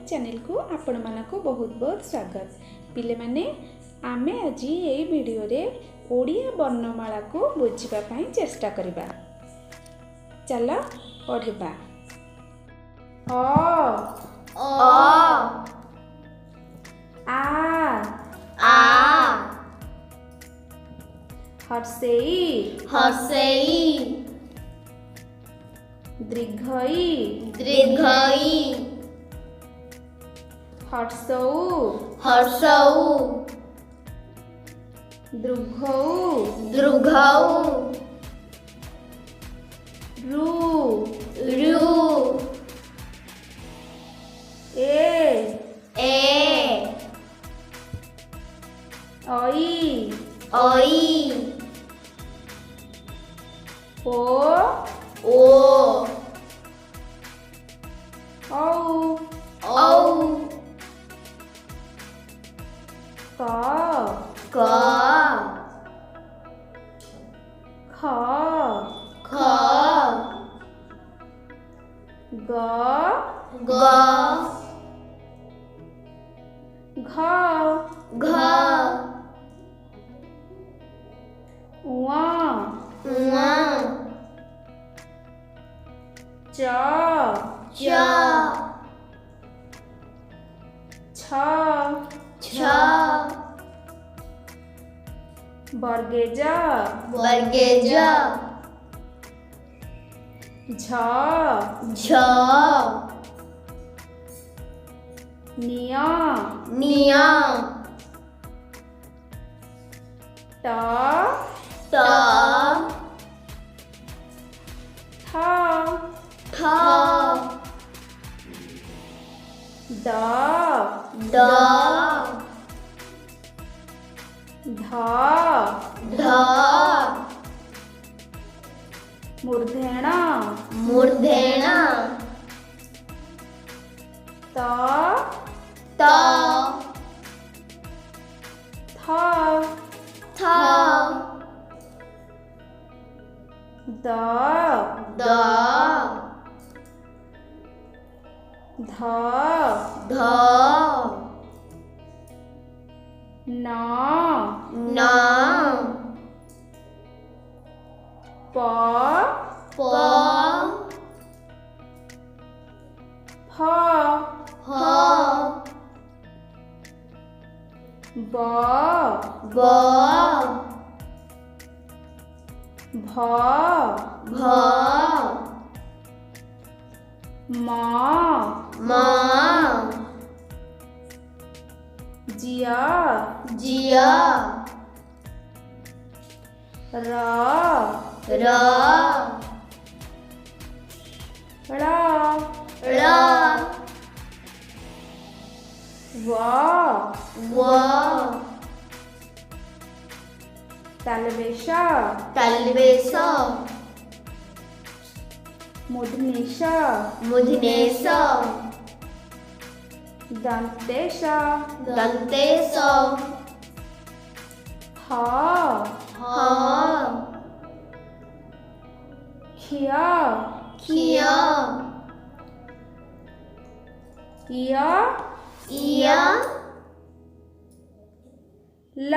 Channel को आपण मानक बहुत बहुत स्वागत। पिले माने आमे आज ये वीडियो रे ओडिया वर्णमाला को बुझिबा पई चेष्टा करिबा। चलो पढ़िबा। अ आ हर्षेई दीर्घई हर्षौ दृघौ रू ए ओई ओ औ क ख ग घ ङ च छ वर्गेज झ निय ट ठ द ध मूर्धेण त थ द ध न प फ ब भ म जिया र व तालवेश मूर्धनेश दंतेश ह खिय इय ल